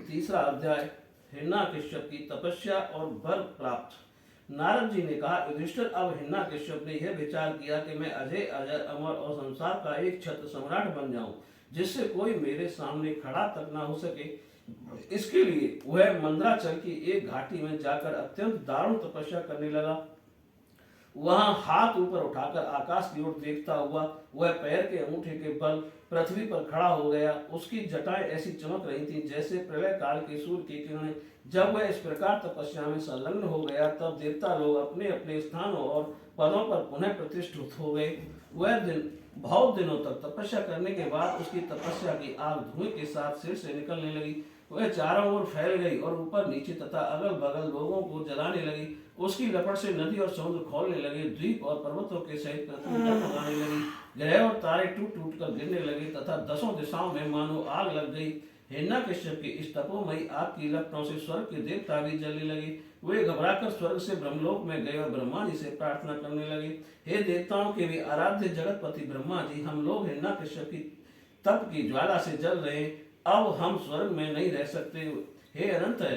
तीसरा अध्याय हिरण्यकश्यप की तपस्या और वर प्राप्त। नारद जी ने कहा, युधिष्ठिर, अब हिरण्यकश्यप ने यह विचार किया कि मैं अजय अजय अमर और संसार का एक छत्र सम्राट बन जाऊं, जिससे कोई मेरे सामने खड़ा तक ना हो सके। इसके लिए वह मंदराचल की एक घाटी में जाकर अत्यंत दारुण तपस्या करने लगा। वहां हाथ ऊपर उठाकर आकाश की ओर देखता हुआ वह पैर के अंगूठे के बल पृथ्वी पर खड़ा हो गया। उसकी जटाएं ऐसी चमक रही थीं जैसे प्रलय काल के सूर्य की किरणें। जब वह इस प्रकार तपस्या में संलग्न हो गया, तब देवता लोग अपने अपने स्थानों और पदों पर पुनः प्रतिष्ठित हो गए। वह दिन बहुत दिनों तक तपस्या करने के बाद उसकी तपस्या की आग धुएं के साथ सिर से निकलने लगी। वह चारों ओर फैल गई और ऊपर नीचे तथा अगल बगल लोगों को जलाने लगी। उसकी लपट से नदी और समुद्र खोलने लगे, द्वीप और पर्वतों के सहित पृथ्वी जगमगाने लगी, ग्रह और तारे टूट टूट कर गिरने लगे तथा दसों दिशाओं में मानो आग लग गई। हिरण्यकश्यप की इस तपोमयी आग की लपटों से स्वर्ग के देवता भी जलने लगे। वे घबराकर स्वर्ग से ब्रह्मलोक में गए और ब्रह्मा जी से प्रार्थना करने लगे, हे देवताओं के भी आराध्य जगतपति ब्रह्मा जी, हम लोग हिरण्यकश्यप की तप की ज्वाला से जल रहे, अब हम स्वर्ग में नहीं रह सकते। हे अनंत है,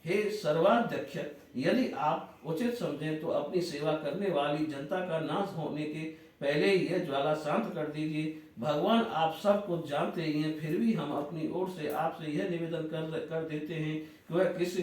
हे सर्वाध्यक्ष, यदि आप उचित समझें तो अपनी सेवा करने वाली जनता का नाश होने के पहले ही यह ज्वाला शांत कर दीजिए। भगवान आप सब कुछ जानते ही हैं, फिर भी हम अपनी ओर से आपसे यह निवेदन कर देते हैं कि वह किस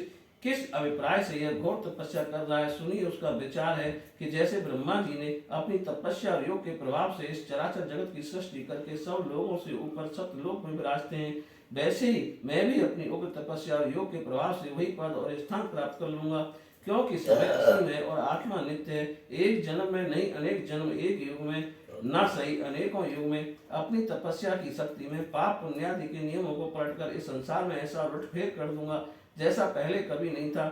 किस अभिप्राय से यह घोर तपस्या कर रहा है। सुनिए, उसका विचार है कि जैसे ब्रह्मा जी ने अपनी तपस्या और योग के प्रभाव से इस चराचर जगत की सृष्टि करके सब लोगों से ऊपर सत्यलोक में विराजते हैं, वैसे ही मैं भी अपनी उग्र तपस्या और योग के प्रभाव से वही पद और स्थान प्राप्त कर लूंगा। क्योंकि समय असीम है और आत्मा नित्य है। एक जन्म में नहीं, अनेक जन्म एक युग में, न सही अनेकों युग में। अपनी तपस्या की शक्ति में पाप पुण्यादि के नियमों को पलटकर इस संसार में ऐसा उलटफेर कर दूंगा जैसा पहले कभी नहीं था।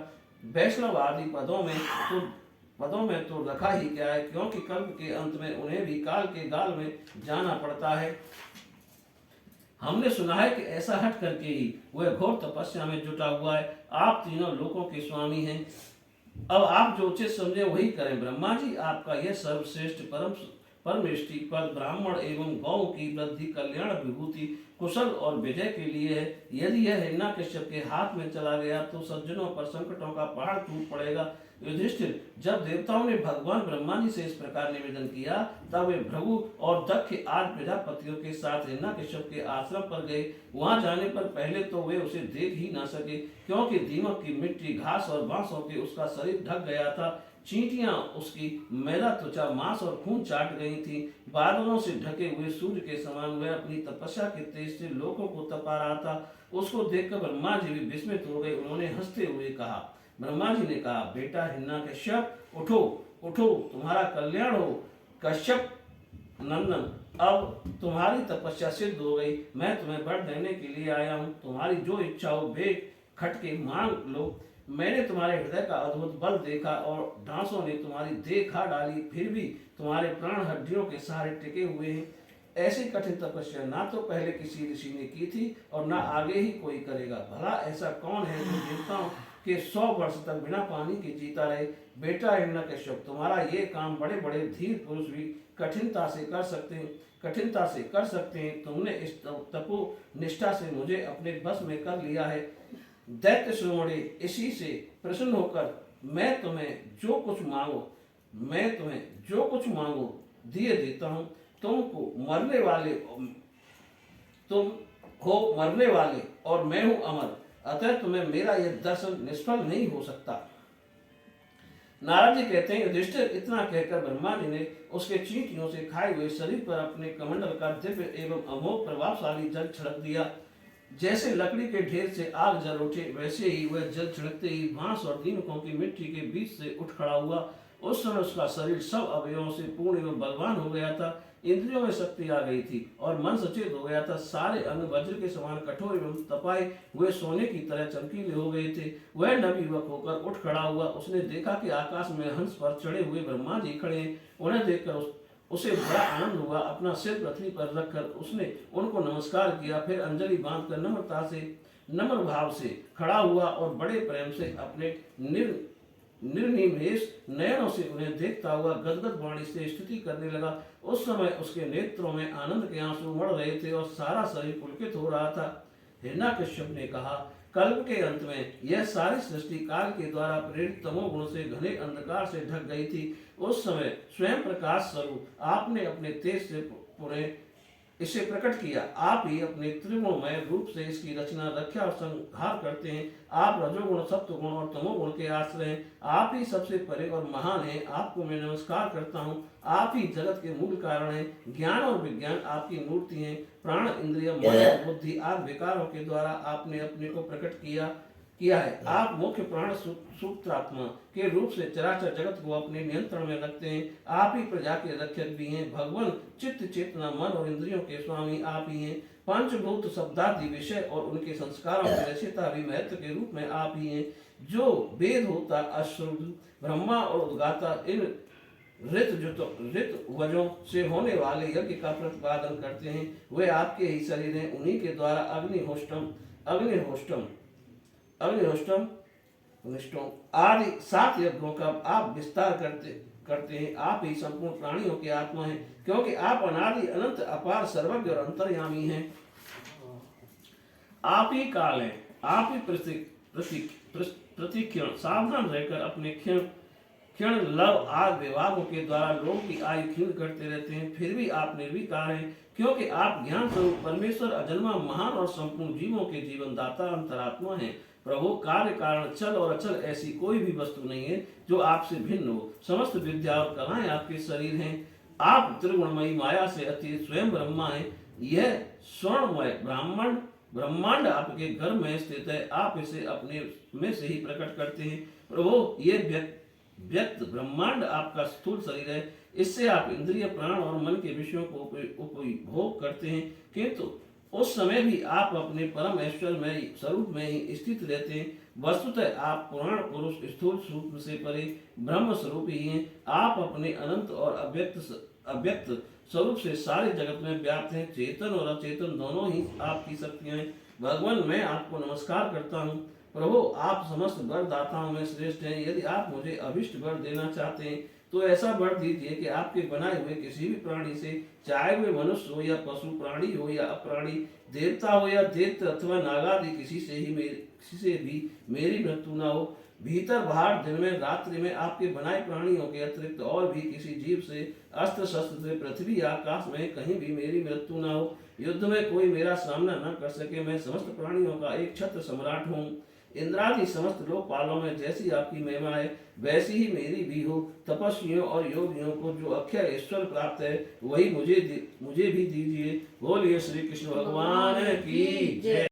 वैष्णव आदि पदों में तो रखा ही क्या है, क्योंकि कल्प के अंत में उन्हें भी काल के गाल में जाना पड़ता है। हमने सुना है कि ऐसा हट करके ही वह घोर तपस्या में जुटा हुआ है। आप तीनों लोकों के स्वामी हैं, अब आप जो उचित समझे वही करें। ब्रह्मा जी, आपका यह सर्वश्रेष्ठ परमेष्टि पद ब्राह्मण एवं गौ की वृद्धि, कल्याण, विभूति, कुशल और विजय के लिए है। यदि यह हिरण्यकश्यप के हाथ में चला गया तो सज्जनों पर संकटों का पहाड़ टूट पड़ेगा। युधिष्ठिर, जब देवताओं ने भगवान ब्रह्मा जी से इस प्रकार निवेदन किया, तब वे भृगु और दक्ष आदि प्रजापतियों के साथ हिरण्यकश्यप के आश्रम पर गए। वहां जाने पर पहले तो वे उसे देख ही न सके, क्योंकि दीमक की मिट्टी, घास और बांसों के उसका शरीर ढक गया था। चींटियां उसकी मैदा त्वचा, मांस और खून चाट गई थी। बादलों से ढके हुए सूर्य के समान वह अपनी तपस्या के तेज से लोगों को तपा रहा था। उसको देखकर ब्रह्मा जी भी विस्मित हो गए। उन्होंने हंसते हुए कहा, ब्रह्मा जी ने कहा, बेटा हिरण्यकश्यप, उठो उठो, तुम्हारा कल्याण हो। कश्यप नंदन, अब तुम्हारी तपस्या सिद्ध हो गई। मैं तुम्हें वर देने के लिए आया हूँ। तुम्हारी जो इच्छा हो बेट खटके मांग लो। मैंने तुम्हारे हृदय का अद्भुत बल देखा और डांसों ने तुम्हारी देह खा डाली, फिर भी तुम्हारे प्राण हड्डियों के सहारे टिके हुए हैं। ऐसी कठिन तपस्या ना तो पहले किसी ऋषि ने की थी और ना आगे ही कोई करेगा। भला ऐसा कौन है जो देवताओं के 100 वर्ष तक बिना पानी के जीता रहे। बेटा हिरण्यकश्यप, तुम्हारा ये काम बड़े बड़े धीर पुरुष भी कठिनता से कर सकते हैं। तुमने इस तपो निष्ठा से मुझे अपने बस में कर लिया है। दैत्य शिरोमणि, इसी से प्रसन्न होकर मैं तुम्हें जो कुछ मांगो दिए देता हूँ। तुम हो मरने वाले और मैं हूँ अमर, अतः तुम्हें मेरा यह दर्शन निष्फल नहीं हो सकता। नारद जी कहते हैं, युधिष्ठिर, इतना कहकर ब्रह्मा जी ने उसके चींटियों से खाए हुए शरीर पर अपने कमंडल का दिव्य एवं अमोघ प्रभावशाली जल छिड़क दिया। जैसे लकड़ी के ढेर से आग जल उठे, वैसे ही वह जल छिड़कते ही घास और दीमकों की मिट्टी के बीच से उठ खड़ा हुआ। उस समय उसका शरीर सब अवयवों से पूर्ण एवं बलवान हो गया था। इंद्रियों में शक्ति आ गई थी और मन सचेत हो गया था। सारे अंग वज्र के समान कठोर एवं तपाए हुए सोने की तरह चमकीले हो गए थे। वह नवयुवक होकर उठ खड़ा हुआ। उसने देखा कि आकाश में हंस पर चढ़े हुए ब्रह्मा जी खड़े हैं। उन्हें देखकर उसे बड़ा आनंद हुआ। अपना सिर पृथ्वी पर रखकर उसने उनको नमस्कार किया, फिर अंजलि बांधकर नम्र भाव से खड़ा हुआ और बड़े प्रेम से अपने निर्निमेष नयनों से उन्हें देखता हुआ गदगद वाणी से स्तुति करने लगा। उस समय उसके नेत्रों में आनंद के आंसू मड़ रहे थे और सारा शरीर पुलकित हो रहा था। हिरण्यकश्यप ने कहा, कल्प के अंत में यह सारी सृष्टि काल के द्वारा प्रेरित तमोगुण से घने अंधकार से ढक गई थी। उस समय स्वयं प्रकाश स्वरूप आपने अपने तेज से पुनः इसे प्रकट किया। आप ही अपने त्रिगुणमय रूप से इसकी रचना, रक्षा और संहार करते हैं। आप रजोगुण, सत्वगुण और तमोगुण के आश्रय हैं। आप ही सबसे परे और महान हैं। आपको मैं नमस्कार करता हूँ। आप ही जगत के मूल कारण हैं। ज्ञान और विज्ञान आपकी मूर्ति हैं। प्राण, इंद्रिय, मन और बुद्धि आदि विकारों के द्वारा आपने अपने को प्रकट किया है। आप मुख्य प्राण सूत्रात्मा के रूप से चराचर जगत को अपने नियंत्रण में रखते हैं। आप ही प्रजा के रक्षक भी हैं। भगवान, चित्त, चेतना, मन और इंद्रियों के स्वामी आप ही हैं। पंचभूत, शब्दादि विषय और उनके संस्कारों के रचयिता भी महत्व के रूप में आप ही हैं। जो वेद होता, अश्रुत, ब्रह्मा और उद्गाता, इन ऋत वजों से होने वाले यज्ञ का प्रतिपादन करते हैं, वे आपके ही शरीर हैं। उन्हीं के द्वारा अग्निहोष्टम आदि 7 यज्ञों का आप विस्तार करते हैं। आप ही संपूर्ण प्राणियों के आत्मा हैं, क्योंकि आप अनादि, अनंत, अपार, सर्वज्ञ और अंतर्यामी हैं। आप ही काल हैं। आप ही प्रतिक्षण सावधान रहकर अपने क्षण लव आदि विभागों के द्वारा लोगों की आयु क्षीण करते रहते हैं। फिर भी आप निर्विकार हैं, क्योंकि आप ज्ञान स्वरूप परमेश्वर, अजन्मा, महान और संपूर्ण जीवों के जीवन दाता, अंतरात्मा हैं। प्रभु, कार्य, कारण, चल और अचल ऐसी कोई भी वस्तु नहीं है जो आपसे भिन्न हो। समस्त विद्या और कलाएं आपके शरीर हैं। आप त्रिगुणमयी माया से अतीत स्वयं ब्रह्मा हैं। यह स्वर्णमय ब्रह्मांड आपके गर्भ में स्थित है। आप इसे अपने में से ही प्रकट करते हैं। प्रभु, ये व्यक्त ब्रह्मांड आपका स्थूल शरीर है। इससे आप इंद्रिय, प्राण और मन के विषयों को उपभोग करते हैं, किंतु उस समय भी आप अपने परम ऐश्वर्यमय स्वरूप में ही स्थित रहते हैं। वस्तुतः आप पुराण पुरुष, स्थूल स्वरूप से परे ब्रह्म स्वरूप ही हैं। आप अपने अनंत और अव्यक्त स्वरूप से सारे जगत में व्याप्त हैं। चेतन और अचेतन दोनों ही आपकी शक्तियां हैं। भगवान, मैं आपको नमस्कार करता हूँ। प्रभु, आप समस्त वर दाताओं में श्रेष्ठ हैं। यदि आप मुझे अभिष्ट वर देना चाहते हैं तो ऐसा वर दीजिए कि आपके बनाए हुए किसी भी प्राणी से, चाहे वे मनुष्य हो या पशु, प्राणी हो या अप्राणी, देवता हो या दैत्य अथवा नागादि, किसी से भी मेरी मृत्यु न हो। भीतर बाहर, दिन में रात्रि में आपके बनाए प्राणियों के अतिरिक्त और भी किसी जीव से, अस्त्र शस्त्र से, पृथ्वी आकाश में कहीं भी मेरी मृत्यु न हो। युद्ध में कोई मेरा सामना न कर सके। मैं समस्त प्राणियों का एक छत्र सम्राट हूँ। इंद्रादि समस्त लोकपालों में जैसी आपकी महिमा है, वैसी ही मेरी भी हो। तपस्वियों और योगियों को जो अक्षय ईश्वर प्राप्त है, वही मुझे भी दीजिए। बोलिए श्री कृष्ण भगवान की